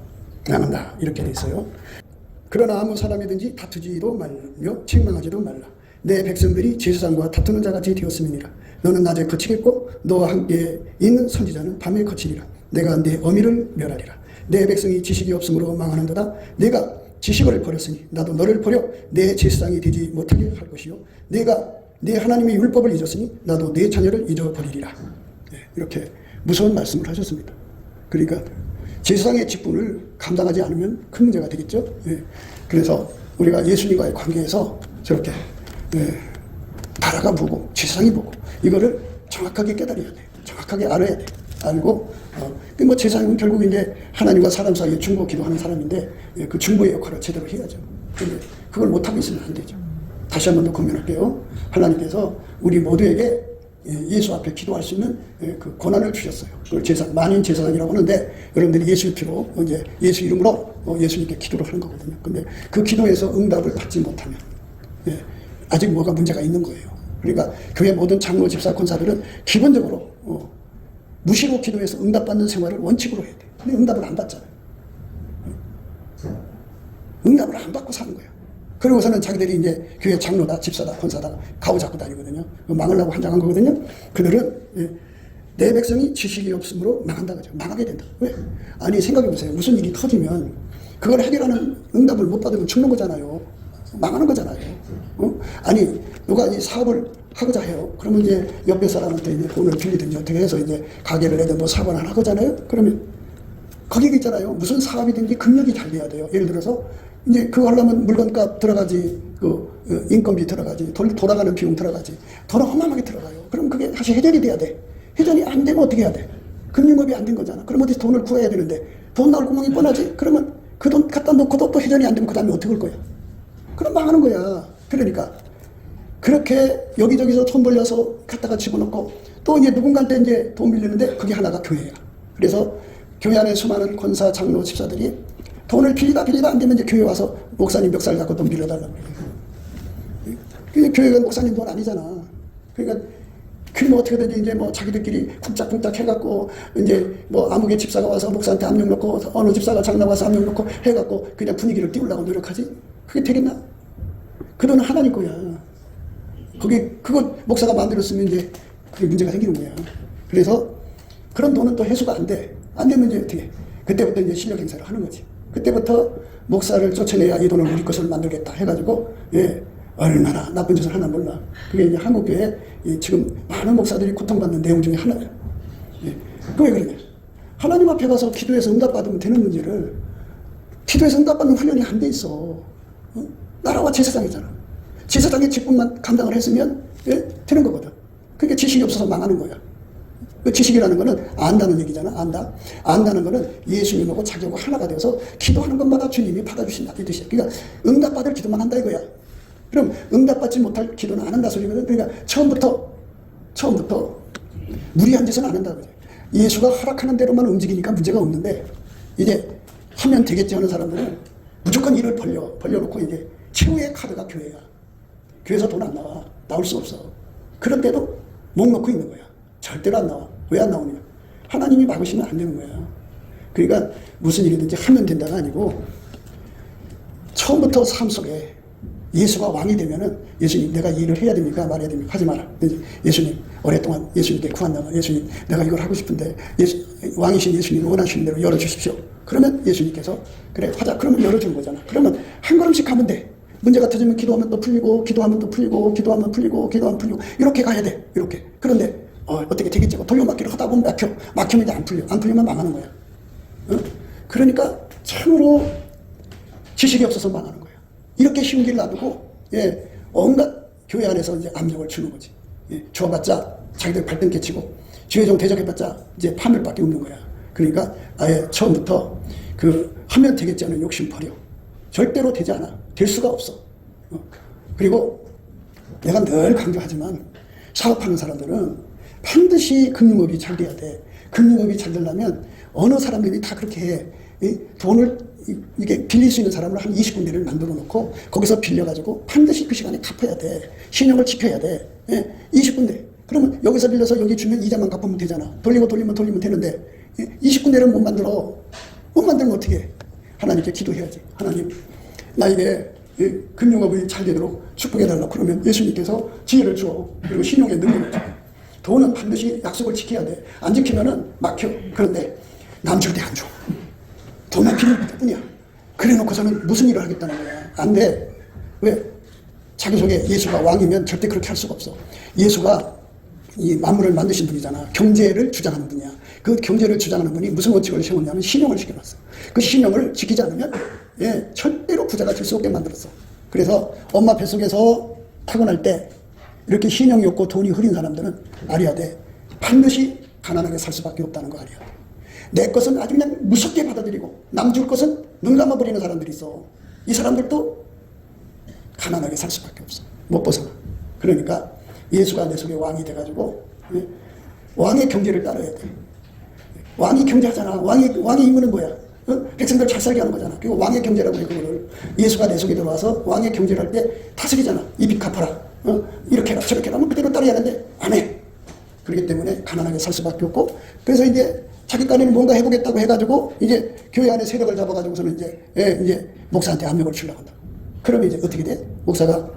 망한다 이렇게 돼 있어요. 그러나 아무 사람이든지 다투지도 말며 책망하지도 말라. 내 백성들이 제사장과 다투는 자같이 되었음이니라. 너는 낮에 거치겠고 너와 함께 있는 선지자는 밤에 거치리라. 내가 내 어미를 멸하리라. 내 백성이 지식이 없으므로 망하는도다. 내가 지식을 버렸으니 나도 너를 버려 내 제사장이 되지 못하게 할 것이요. 내가 내 하나님의 율법을 잊었으니 나도 내 자녀를 잊어버리리라. 네, 이렇게 무서운 말씀을 하셨습니다. 그러니까 제사장의 직분을 감당하지 않으면 큰 문제가 되겠죠. 네, 그래서 우리가 예수님과의 관계에서 저렇게 나라가 보고 제사장이 보고 이거를 정확하게 깨달아야 돼. 정확하게 알아야 돼. 알고 뭐 제사장은 결국 이제 하나님과 사람 사이에 중보 기도하는 사람인데 그 중보의 역할을 제대로 해야죠. 근데 그걸 못하고 있으면 안 되죠. 다시 한 번 더 권면할게요. 하나님께서 우리 모두에게 예수 앞에 기도할 수 있는 그 권한을 주셨어요. 그걸 만인 제사장이라고 하는데 여러분들이 예수 피로 이제 예수 이름으로 예수님께 기도를 하는 거거든요. 근데 그 기도에서 응답을 받지 못하면 아직 뭐가 문제가 있는 거예요. 그러니까 교회 모든 장로, 집사, 권사들은 기본적으로 무시로 기도해서 응답받는 생활을 원칙으로 해야 돼. 근데 응답을 안 받잖아요. 응답을 안 받고 사는 거예요. 그러고서는 자기들이 이제 교회 장로다, 집사다, 권사다 가오 잡고 다니거든요. 망하려고 환장한 거거든요. 그들은 내 백성이 지식이 없으므로 망한다 그죠. 망하게 된다. 왜? 아니 생각해보세요. 무슨 일이 터지면 그걸 해결하는 응답을 못 받으면 죽는 거잖아요. 망하는 거잖아요. 아니 누가 이 사업을 하고자 해요. 그러면 이제 옆에 사람한테 이제 돈을 빌리든지 어떻게 해서 이제 가게를 내든 뭐 사업을 하나 하잖아요. 그러면 거기 있잖아요. 무슨 사업이든지 금력이 잘 돼야 돼요. 예를 들어서 이제 그거 하려면 물건값 들어가지, 인건비 들어가지, 돌아가는 비용 들어가지, 돈 어마어마하게 들어가요. 그럼 그게 다시 회전이 돼야 돼. 회전이 안 되면 어떻게 해야 돼? 금융업이 안 된 거잖아. 그럼 어디서 돈을 구해야 되는데 돈 나올 구멍이 뻔하지. 그러면 그 돈 갖다 놓고도 또 회전이 안 되면 그 다음에 어떻게 할 거야? 그럼 망하는 거야. 그러니까 그렇게 여기저기서 돈 벌려서 갖다가 집어넣고 또 이제 누군가한테 이제 돈 빌리는데 그게 하나가 교회야. 그래서 교회 안에 수많은 권사, 장로, 집사들이 돈을 빌리다 안 되면 이제 교회 와서 목사님 멱살 잡고 돈 빌려달라고 그래요. 교회가 목사님 돈 아니잖아. 그러니까 그럼 어떻게든지 이제 뭐 자기들끼리 쿵짝쿵짝 해갖고 이제 뭐 아무개 집사가 와서 목사한테 압력 넣고 어느 집사가 장로 와서 압력 넣고 해갖고 그냥 분위기를 띄우려고 노력하지. 그게 되겠나? 그 돈은 하나님 거야. 그거 목사가 만들었으면 이제 그게 문제가 생기는 거야. 그래서 그런 돈은 또 회수가 안 돼. 안 되면 이제 어떻게? 그때부터 이제 실력 행사를 하는 거지. 그때부터 목사를 쫓아내야 이 돈을 우리 것을 만들겠다 해가지고, 얼마나 나쁜 짓을 하나 몰라. 그게 이제 한국교회 지금 많은 목사들이 고통받는 내용 중에 하나예요. 그 왜 그러냐? 하나님 앞에 가서 기도해서 응답받으면 되는 문제를 기도해서 응답받는 훈련이 안 돼 있어. 나라와 제사장이잖아. 제사장의 직분만 감당을 했으면 되는 거거든. 그러니까 지식이 없어서 망하는 거야. 그 지식이라는 거는 안다는 얘기잖아. 안다는 거는 예수님하고 자기하고 하나가 되어서 기도하는 것마다 주님이 받아주신다 이 뜻이야. 그러니까 응답받을 기도만 한다 이거야. 그럼 응답받지 못할 기도는 안 한다 소리거든. 그러니까 처음부터 무리한 짓은 안 한다 그래. 예수가 허락하는 대로만 움직이니까 문제가 없는데 이제 하면 되겠지 하는 사람들은 무조건 일을 벌려놓고 이제 최후의 카드가 교회야. 교회에서 돈 안 나와. 나올 수 없어. 그런데도 목 놓고 있는 거야. 절대로 안 나와. 왜 안 나오냐? 하나님이 막으시면 안 되는 거야. 그러니까 무슨 일이든지 하면 된다가 아니고 처음부터 삶 속에 예수가 왕이 되면은 예수님 내가 이 일을 해야 됩니까? 말해야 됩니까? 하지 마라. 예수님 오랫동안 예수님께 구한다면 예수님 내가 이걸 하고 싶은데 왕이신 예수님 원하시는 대로 열어주십시오. 그러면 예수님께서 그래 하자. 그러면 열어주는 거잖아. 그러면 한 걸음씩 가면 돼. 문제가 터지면 기도하면 또 풀리고 기도하면 또 풀리고 기도하면 풀리고 기도하면 풀리고 이렇게 가야 돼. 이렇게. 그런데 어떻게 되겠지? 돌려막기를 하다 보면 막히면 이제 안 풀려. 안 풀리면 망하는 거야. 그러니까 참으로 지식이 없어서 망하는 거야. 이렇게 쉬운 길을 놔두고 온갖 교회 안에서 이제 압력을 주는 거지. 줘봤자 자기들 발등 깨치고 주의종 대적해봤자 이제 파멸밖에 없는 거야. 그러니까 아예 처음부터 하면 되겠지 않은 욕심 버려. 절대로 되지 않아. 될 수가 없어. 그리고 내가 늘 강조하지만 사업하는 사람들은 반드시 금융업이 잘 돼야 돼. 금융업이 잘 되려면 어느 사람들이 다 그렇게 해. 돈을 이게 빌릴 수 있는 사람을 한 20군데를 만들어 놓고 거기서 빌려가지고 반드시 그 시간에 갚아야 돼. 신용을 지켜야 돼. 20군데. 그러면 여기서 빌려서 여기 주면 이자만 갚으면 되잖아. 돌리면 되는데 29내를 못 만들어. 못 만들면 어떻게 해? 하나님께 기도해야지. 하나님, 나에게 금융업이 잘 되도록 축복해달라. 그러면 예수님께서 지혜를 주어. 그리고 신용의 능력을 줘. 돈은 반드시 약속을 지켜야 돼. 안 지키면은 막혀. 그런데 남 절대 안 줘. 돈만 빌릴 뿐이야. 그래 놓고서는 무슨 일을 하겠다는 거야. 안 돼. 왜? 자기 속에 예수가 왕이면 절대 그렇게 할 수가 없어. 예수가 이 만물을 만드신 분이잖아. 경제를 주장하는 분이야. 그 경제를 주장하는 분이 무슨 원칙을 세웠냐면 신용을 시켜놨어. 그 신용을 지키지 않으면 절대로 부자가 될 수 없게 만들었어. 그래서 엄마 뱃속에서 타고날 때 이렇게 신용이 없고 돈이 흐린 사람들은 알아야 돼. 반드시 가난하게 살 수밖에 없다는 거 알아야 돼. 내 것은 아주 그냥 무섭게 받아들이고 남 줄 것은 눈 감아버리는 사람들이 있어. 이 사람들도 가난하게 살 수밖에 없어. 못 벗어나. 그러니까 예수가 내 속에 왕이 돼가지고 왕의 경제를 따라야 돼. 왕이 경제하잖아. 왕의 임무는 뭐야? 백성들 잘 살게 하는 거잖아. 그리고 왕의 경제라고 해. 그거를 예수가 내 속에 들어와서 왕의 경제를 할 때 다스리잖아. 이 빚 갚아라. 이렇게 해라 저렇게 해라. 그대로 따라야 하는데 안 해. 그렇기 때문에 가난하게 살 수밖에 없고, 그래서 이제 자기 딴에는 뭔가 해보겠다고 해가지고 이제 교회 안에 세력을 잡아가지고서는 이제 목사한테 압력을 주려고 한다. 그러면 이제 어떻게 돼? 목사가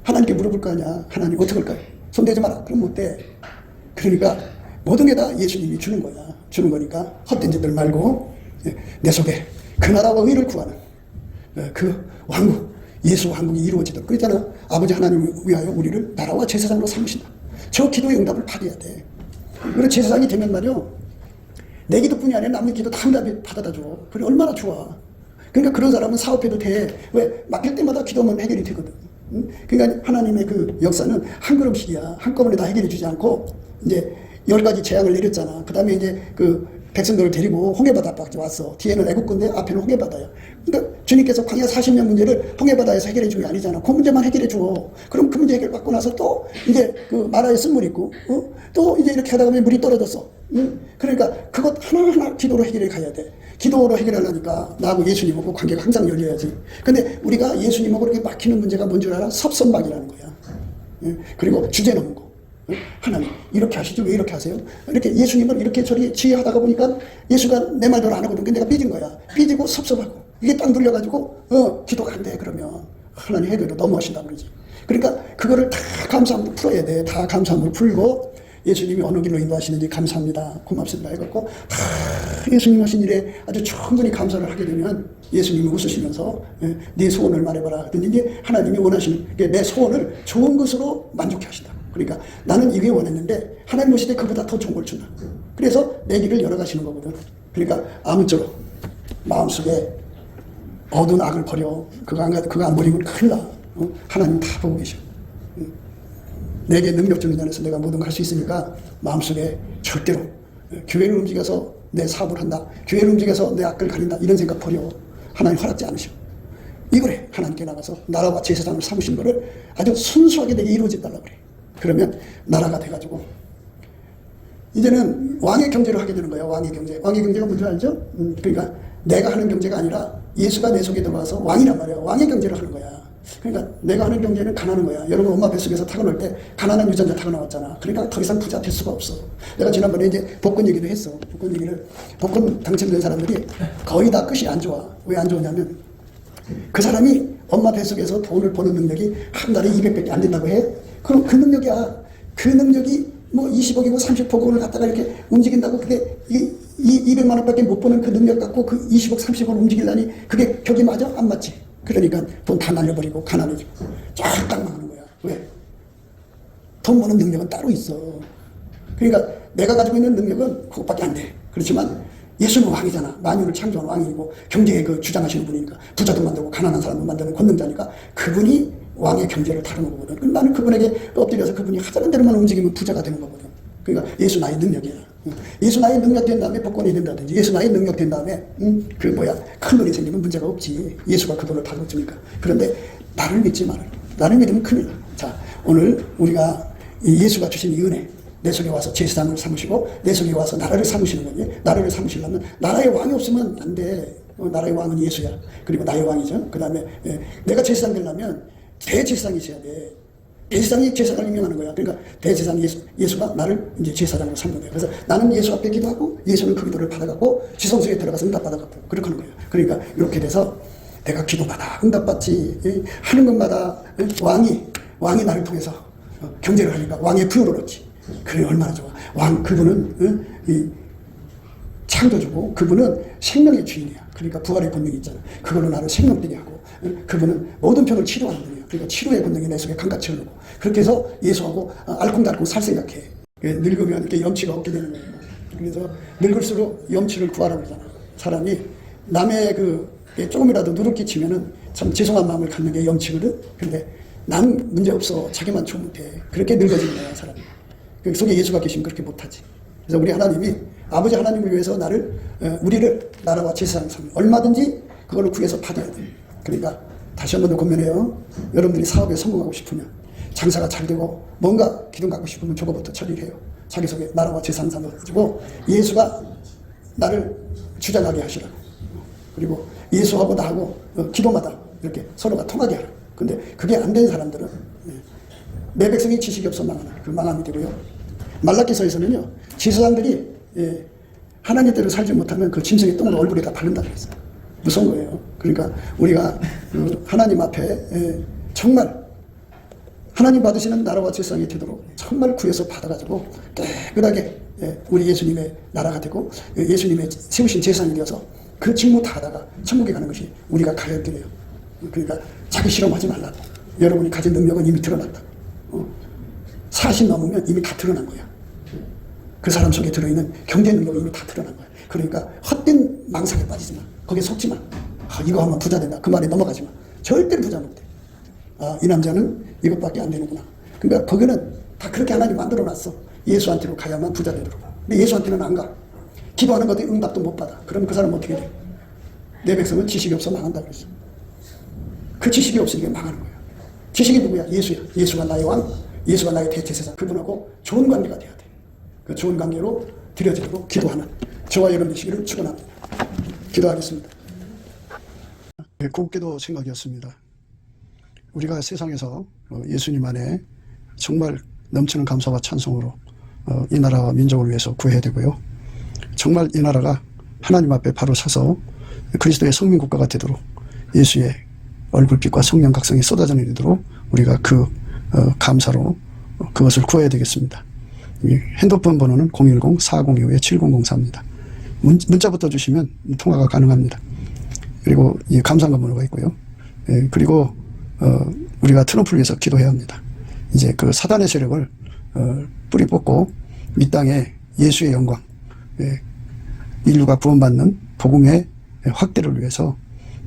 하나님께 물어볼 거 아니야. 하나님 어떻게 할까요? 손대지 마라. 그럼 못 돼. 그러니까 모든 게 다 예수님이 주는 거야. 주는 거니까 헛된 짓들 말고 내 속에 그 나라와 의를 구하는 그 왕국, 예수 왕국이 이루어지도록. 그랬잖아. 아버지 하나님을 위하여 우리를 나라와 제사장으로 삼으신다. 저 기도의 응답을 받아야 돼. 그리고 제사장이 되면 말이요, 내 기도뿐이 아니라 남의 기도 다 응답이 받아다 줘. 그래 얼마나 좋아. 그러니까 그런 사람은 사업해도 돼. 왜? 맡길 때마다 기도하면 해결이 되거든. 그러니까 하나님의 그 역사는 한 걸음씩이야. 한꺼번에 다 해결해 주지 않고 이제 10가지 재앙을 내렸잖아. 그 다음에 이제 그 백성들을 데리고 홍해바다까지 왔어. 뒤에는 애국군데 앞에는 홍해바다야. 그러니까 주님께서 광야 40년 문제를 홍해바다에서 해결해 준 게 아니잖아. 그 문제만 해결해 줘. 그럼 그 문제 해결받고 나서 또 이제 그 마라에 쓴물 있고, 또 이제 이렇게 하다 보면 물이 떨어졌어. 그러니까 그것 하나하나 기도로 해결해 가야 돼. 기도로 해결하려니까 나하고 예수님하고 관계가 항상 열려야지. 근데 우리가 예수님하고 이렇게 막히는 문제가 뭔 줄 알아? 섭선박이라는 거야. 그리고 주제 넘은 거. 하나님 이렇게 하시죠? 왜 이렇게 하세요? 이렇게 예수님을 이렇게 저리 지휘하다가 보니까 예수가 내 말대로 안 하거든. 근데 내가 삐진 거야. 삐지고 섭섭하고 이게 딱 눌려가지고 기도가 안 돼. 그러면 하나님 해도 너무하신다 그러지. 그러니까 그거를 다 감사함으로 풀어야 돼. 다 감사함으로 풀고 예수님이 어느 길로 인도하시는지 감사합니다, 고맙습니다 해갖고 예수님 하신 일에 아주 충분히 감사를 하게 되면 예수님이 웃으시면서 네 소원을 말해봐라 하더니 이제 하나님이 원하시는 내 소원을 좋은 것으로 만족해 하신다. 그러니까 나는 이게 원했는데 하나님 오실 때 그보다 더 좋은 걸 준다. 그래서 내 길을 열어가시는 거거든. 그러니까 아무쪼록 마음속에 어두운 악을 버려. 그거 안 버리면 큰일 나. 하나님 다 보고 계셔. 내게 능력 주는 자에서 내가 모든 걸 할 수 있으니까 마음속에 절대로 교회를 움직여서 내 사업을 한다, 교회를 움직여서 내 악을 가린다, 이런 생각 버려. 하나님 허락지 않으셔. 이거래. 하나님께 나가서 나라와 제사장을 삼으신 거를 아주 순수하게 내게 이루어진다고 그래. 그러면 나라가 돼가지고 이제는 왕의 경제를 하게 되는 거예요. 왕의 경제. 왕의 경제가 뭔지 알죠? 그러니까 내가 하는 경제가 아니라 예수가 내 속에 들어와서 왕이란 말이에요. 왕의 경제를 하는 거야. 그러니까 내가 하는 경제는 가난한 거야. 여러분 엄마 뱃속에서 타고날 때 가난한 유전자 타고나왔잖아. 그러니까 더 이상 부자 될 수가 없어. 내가 지난번에 이제 복권 얘기도 했어. 복권 당첨된 사람들이 거의 다 끝이 안 좋아. 왜 안 좋으냐면 그 사람이 엄마 뱃속에서 돈을 버는 능력이 한 달에 200밖에 안 된다고 해. 그럼 그 능력이야. 그 능력이 뭐 20억이고 30억을 갖다가 이렇게 움직인다고. 그게 이 200만 원밖에 못 버는 그 능력 갖고 그 20억 30억을 움직이려니 그게 격이 맞아? 안 맞지. 그러니까 돈 다 날려버리고 가난해지고 쫙 망하는 거야. 왜? 돈 버는 능력은 따로 있어. 그러니까 내가 가지고 있는 능력은 그것밖에 안 돼. 그렇지만 예수는 왕이잖아. 만유를 창조한 왕이고 경제에 그 주장하시는 분이니까 부자도 만들고 가난한 사람도 만드는 권능자니까 그분이 왕의 경제를 다루는 거거든. 나는 그분에게 엎드려서 그분이 하자는 대로만 움직이면 부자가 되는 거거든. 그러니까 예수 나의 능력이야. 예수 나의 능력 된 다음에 복권이 된다든지 예수 나의 능력 된 다음에 큰 돈이 생기면 문제가 없지. 예수가 그 돈을 다루니까. 그런데 나를 믿지 마라. 나를 믿으면 큰일 나. 자, 오늘 우리가 예수가 주신 이 은혜, 내 속에 와서 제사장을 삼으시고 내 속에 와서 나라를 삼으시는 거지. 나라를 삼으시려면 나라의 왕이 없으면 안 돼. 나라의 왕은 예수야. 그리고 나의 왕이죠. 그 다음에 내가 제사장 되려면 대제사장이 있어야 돼. 대제사장이 제사장을 임명하는 거야. 그러니까 대제사장 예수가 나를 이제 제사장으로 삼는 거예요. 그래서 나는 예수 앞에 기도하고 예수는 그 기도를 받아갖고 지성소에 들어가서 응답받아갖고 그렇게 하는 거예요. 그러니까 이렇게 돼서 내가 기도받아 응답받지 하는 것마다 왕이 나를 통해서 경제를 하니까 왕의 부여를 얻지. 그래 얼마나 좋아. 왕 그분은 창조주고 그분은 생명의 주인이야. 그러니까 부활의 권능이 있잖아. 그걸로 나를 생명되게 하고 그분은 모든 병을 치료하는 분이야. 그러니까 치료의 권능이 내 속에 감같이 흐르고 그렇게 해서 예수하고 알콩달콩 살 생각해. 늙으면 이렇게 염치가 없게 되는 거예요. 그래서 늙을수록 염치를 구하라고 그러잖아. 사람이 남의 조금이라도 누를 끼치면은 참 죄송한 마음을 갖는 게 염치거든. 근데 남 문제 없어. 자기만 좋으면 돼. 그렇게 늙어지는 거야 사람이. 그 속에 예수가 계시면 그렇게 못하지. 그래서 우리 하나님이 아버지 하나님을 위해서 우리를 나라와 제사장 삼는 얼마든지 그걸로 구해서 받아야 돼. 그러니까 다시 한 번 더 권면해요. 여러분들이 사업에 성공하고 싶으면 장사가 잘 되고 뭔가 기둥 갖고 싶으면 저거부터 처리를 해요. 자기 속에 나라와 제사장 삼아가지고 예수가 나를 주장하게 하시라고. 그리고 예수하고 나하고 기도마다 이렇게 서로가 통하게 하라. 근데 그게 안 된 사람들은 내 백성이 지식이 없어 망하는 그 망함이 되고요. 말라기서에서는요 제사장들이 하나님대로 살지 못하면 그 짐승의 똥을 얼굴에다 바른다고 했어요. 무서운 거예요. 그러니까 우리가 하나님 앞에 정말 하나님 받으시는 나라와 제사장이 되도록 정말 구해서 받아가지고 깨끗하게 우리 예수님의 나라가 되고 예수님의 세우신 제사장이 되어서 그 직무 다 하다가 천국에 가는 것이 우리가 가야 되네요. 그러니까 자기 실험하지 말라고. 여러분이 가진 능력은 이미 드러났다. 40 넘으면 이미 다 드러난 거야. 그 사람 속에 들어있는 경제 능력이 이미 다 드러난 거야. 그러니까 헛된 망상에 빠지지 마. 거기에 속지 마. 이거 하면 부자 된다. 그 말에 넘어가지 마. 절대로 부자 못 돼. 이 남자는 이것밖에 안 되는구나. 그러니까 거기는 다 그렇게 하나님 만들어놨어. 예수한테로 가야만 부자 되도록. 근데 예수한테는 안 가. 기도하는 것도 응답도 못 받아. 그럼 그 사람은 어떻게 돼? 내 백성은 지식이 없어 망한다 그랬어. 그 지식이 없으니까 망하는 거야. 지식이 누구야? 예수야. 예수가 나의 왕, 예수가 나의 대제사장. 그분하고 좋은 관계가 돼야 돼. 그 좋은 관계로 드려지도록 기도하는 저와 여러분 되시기를 축원합니다. 기도하겠습니다. 곱게도 생각이었습니다. 우리가 세상에서 예수님 안에 정말 넘치는 감사와 찬송으로 이 나라와 민족을 위해서 구해야 되고요. 정말 이 나라가 하나님 앞에 바로 서서 그리스도의 성민국가가 되도록 예수의 얼굴빛과 성령 각성이 쏟아져 내리도록 우리가 그 감사로 그것을 구해야 되겠습니다. 핸드폰 번호는 010-4025-7004입니다. 문자부터 주시면 통화가 가능합니다. 그리고 이 감사한 번호가 있고요. 그리고 우리가 트럼프를 위해서 기도해야 합니다. 이제 그 사단의 세력을 뿌리 뽑고 이 땅에 예수의 영광, 인류가 구원받는 복음의 확대를 위해서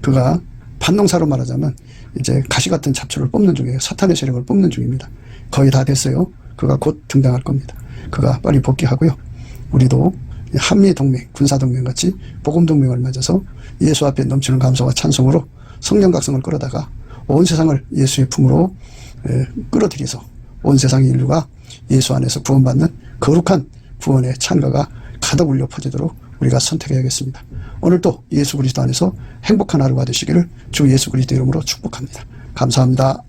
그가 반농사로 말하자면 이제 가시 같은 잡초를 뽑는 중이에요. 사탄의 세력을 뽑는 중입니다. 거의 다 됐어요. 그가 곧 등장할 겁니다. 그가 빨리 복귀하고요. 우리도 한미동맹, 군사동맹 같이 복음동맹을 맺어서 예수 앞에 넘치는 감사와 찬송으로 성령 각성을 끌어다가 온 세상을 예수의 품으로 끌어들여서 온 세상의 인류가 예수 안에서 구원받는 거룩한 구원의 찬가가 가득 울려 퍼지도록 우리가 선택해야겠습니다. 오늘도 예수 그리스도 안에서 행복한 하루가 되시기를 주 예수 그리스도 이름으로 축복합니다. 감사합니다.